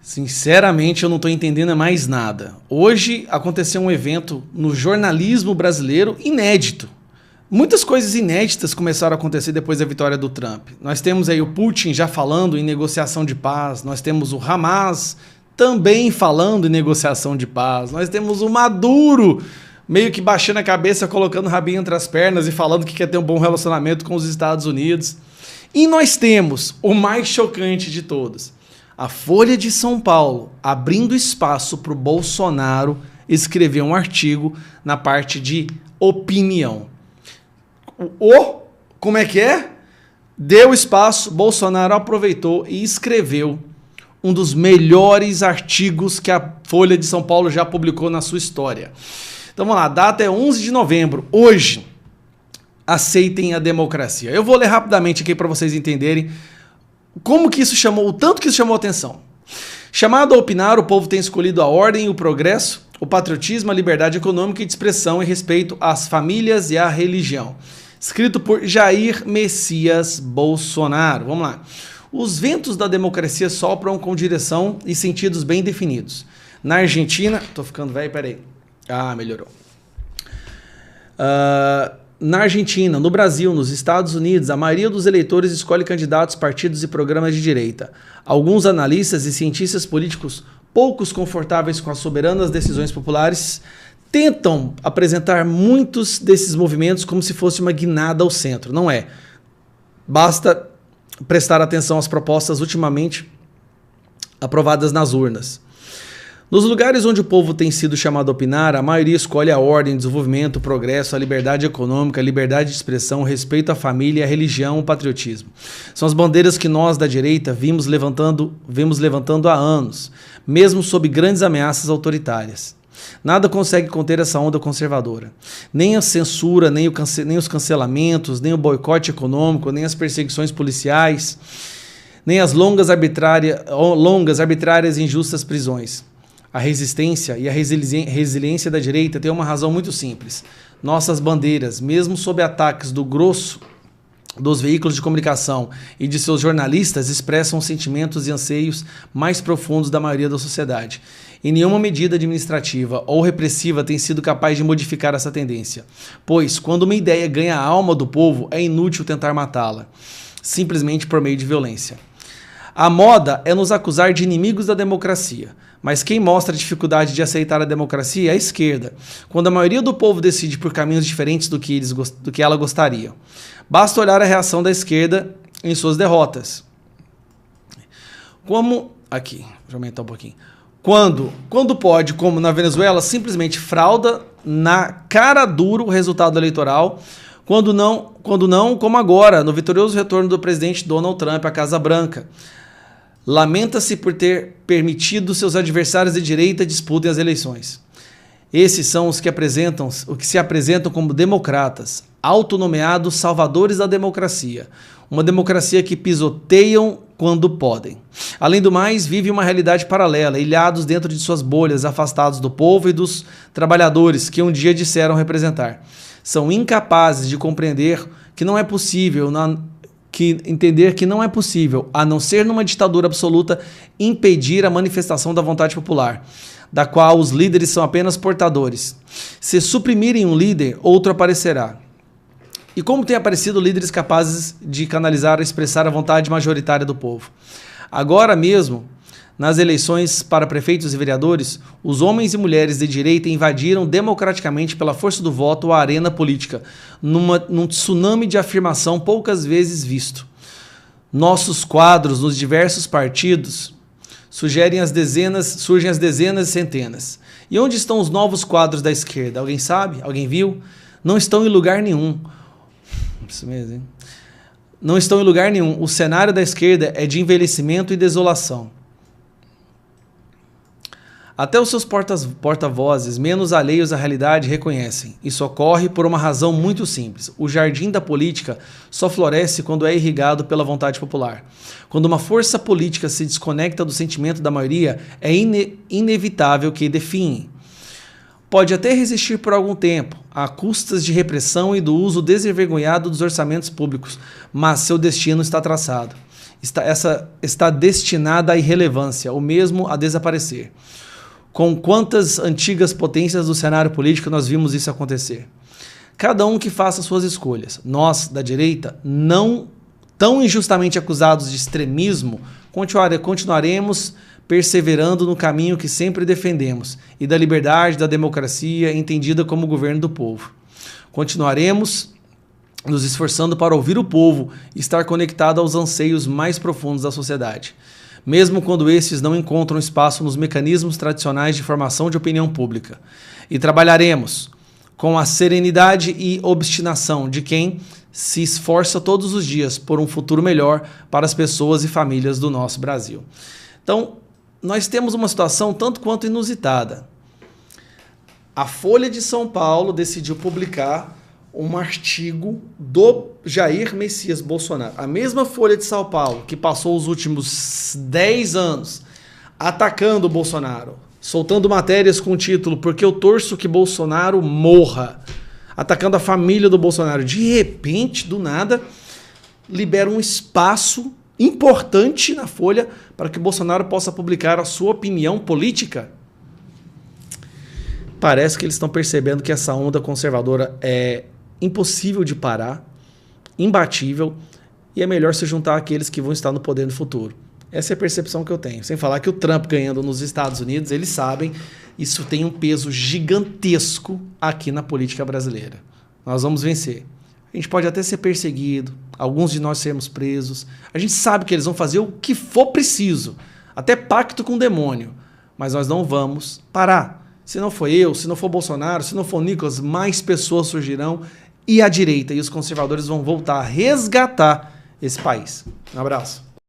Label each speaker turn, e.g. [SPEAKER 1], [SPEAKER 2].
[SPEAKER 1] Sinceramente, eu não estou entendendo mais nada. Hoje aconteceu um evento no jornalismo brasileiro inédito. Muitas coisas inéditas começaram a acontecer depois da vitória do Trump. Nós temos aí o Putin já falando em negociação de paz, nós temos o Hamas também falando em negociação de paz, nós temos o Maduro meio que baixando a cabeça, colocando o rabinho entre as pernas e falando que quer ter um bom relacionamento com os Estados Unidos. E nós temos o mais chocante de todos. A Folha de São Paulo, abrindo espaço para o Bolsonaro escrever um artigo na parte de opinião. Como é que é? Deu espaço, Bolsonaro aproveitou e escreveu um dos melhores artigos que a Folha de São Paulo já publicou na sua história. Então vamos lá, a data é 11 de novembro, hoje. Aceitem a democracia. Eu vou ler rapidamente aqui para vocês entenderem como que isso chamou, o tanto que isso chamou atenção. Chamado a opinar, o povo tem escolhido a ordem e o progresso, o patriotismo, a liberdade econômica e de expressão e respeito às famílias e à religião. Escrito por Jair Messias Bolsonaro. Vamos lá. Os ventos da democracia sopram com direção e sentidos bem definidos. Na Argentina... Tô ficando velho, peraí. Melhorou. Na Argentina, no Brasil, nos Estados Unidos, a maioria dos eleitores escolhe candidatos, partidos e programas de direita. Alguns analistas e cientistas políticos, poucos confortáveis com as soberanas decisões populares, tentam apresentar muitos desses movimentos como se fosse uma guinada ao centro. Não é. Basta prestar atenção às propostas ultimamente aprovadas nas urnas. Nos lugares onde o povo tem sido chamado a opinar, a maioria escolhe a ordem, o desenvolvimento, o progresso, a liberdade econômica, a liberdade de expressão, o respeito à família, a religião, o patriotismo. São as bandeiras que nós, da direita, vimos levantando há anos, mesmo sob grandes ameaças autoritárias. Nada consegue conter essa onda conservadora. Nem a censura, nem os cancelamentos, nem o boicote econômico, nem as perseguições policiais, nem as longas, arbitrárias e injustas prisões. A resistência e a resiliência da direita tem uma razão muito simples. Nossas bandeiras, mesmo sob ataques do grosso dos veículos de comunicação e de seus jornalistas, expressam os sentimentos e anseios mais profundos da maioria da sociedade. E nenhuma medida administrativa ou repressiva tem sido capaz de modificar essa tendência. Pois, quando uma ideia ganha a alma do povo, é inútil tentar matá-la, simplesmente por meio de violência. A moda é nos acusar de inimigos da democracia, mas quem mostra a dificuldade de aceitar a democracia é a esquerda, quando a maioria do povo decide por caminhos diferentes do que ela gostaria. Basta olhar a reação da esquerda em suas derrotas. Deixa eu aumentar um pouquinho. Quando pode, como na Venezuela, simplesmente frauda na cara dura o resultado eleitoral, quando não, como agora, no vitorioso retorno do presidente Donald Trump à Casa Branca. Lamenta-se por ter permitido seus adversários de direita disputem as eleições. Esses são os que se apresentam como democratas, autonomeados salvadores da democracia. Uma democracia que pisoteiam quando podem. Além do mais, vive uma realidade paralela, ilhados dentro de suas bolhas, afastados do povo e dos trabalhadores que um dia disseram representar. São incapazes de compreender que não é possível, a não ser numa ditadura absoluta, impedir a manifestação da vontade popular, da qual os líderes são apenas portadores. Se suprimirem um líder, outro aparecerá. E como tem aparecido líderes capazes de canalizar e expressar a vontade majoritária do povo? Agora mesmo, nas eleições para prefeitos e vereadores, os homens e mulheres de direita invadiram democraticamente pela força do voto a arena política, num tsunami de afirmação poucas vezes visto. Nossos quadros nos diversos partidos surgem as dezenas e centenas. E onde estão os novos quadros da esquerda? Alguém sabe? Alguém viu? Não estão em lugar nenhum. Isso mesmo, hein? Não estão em lugar nenhum. O cenário da esquerda é de envelhecimento e desolação. Até os seus porta-vozes, menos alheios à realidade, reconhecem. Isso ocorre por uma razão muito simples. O jardim da política só floresce quando é irrigado pela vontade popular. Quando uma força política se desconecta do sentimento da maioria, é inevitável que definhe. Pode até resistir por algum tempo, a custas de repressão e do uso desenvergonhado dos orçamentos públicos, mas seu destino está traçado. está destinada à irrelevância, ou mesmo a desaparecer. Com quantas antigas potências do cenário político nós vimos isso acontecer? Cada um que faça suas escolhas. Nós, da direita, não tão injustamente acusados de extremismo, continuaremos perseverando no caminho que sempre defendemos e da liberdade, da democracia, entendida como governo do povo. Continuaremos nos esforçando para ouvir o povo e estar conectado aos anseios mais profundos da sociedade, mesmo quando esses não encontram espaço nos mecanismos tradicionais de formação de opinião pública. E trabalharemos com a serenidade e obstinação de quem se esforça todos os dias por um futuro melhor para as pessoas e famílias do nosso Brasil. Então, nós temos uma situação tanto quanto inusitada. A Folha de São Paulo decidiu publicar um artigo do Jair Messias Bolsonaro. A mesma Folha de São Paulo que passou os últimos 10 anos atacando o Bolsonaro, soltando matérias com o título "Porque eu torço que Bolsonaro morra", atacando a família do Bolsonaro. De repente, do nada, libera um espaço importante na Folha para que Bolsonaro possa publicar a sua opinião política. Parece que eles estão percebendo que essa onda conservadora é impossível de parar, imbatível, e é melhor se juntar àqueles que vão estar no poder no futuro. Essa é a percepção que eu tenho. Sem falar que o Trump ganhando nos Estados Unidos, eles sabem, isso tem um peso gigantesco aqui na política brasileira. Nós vamos vencer. A gente pode até ser perseguido, alguns de nós sermos presos. A gente sabe que eles vão fazer o que for preciso, até pacto com o demônio. Mas nós não vamos parar. Se não for eu, se não for Bolsonaro, se não for Nicolas, mais pessoas surgirão e a direita e os conservadores vão voltar a resgatar esse país. Um abraço.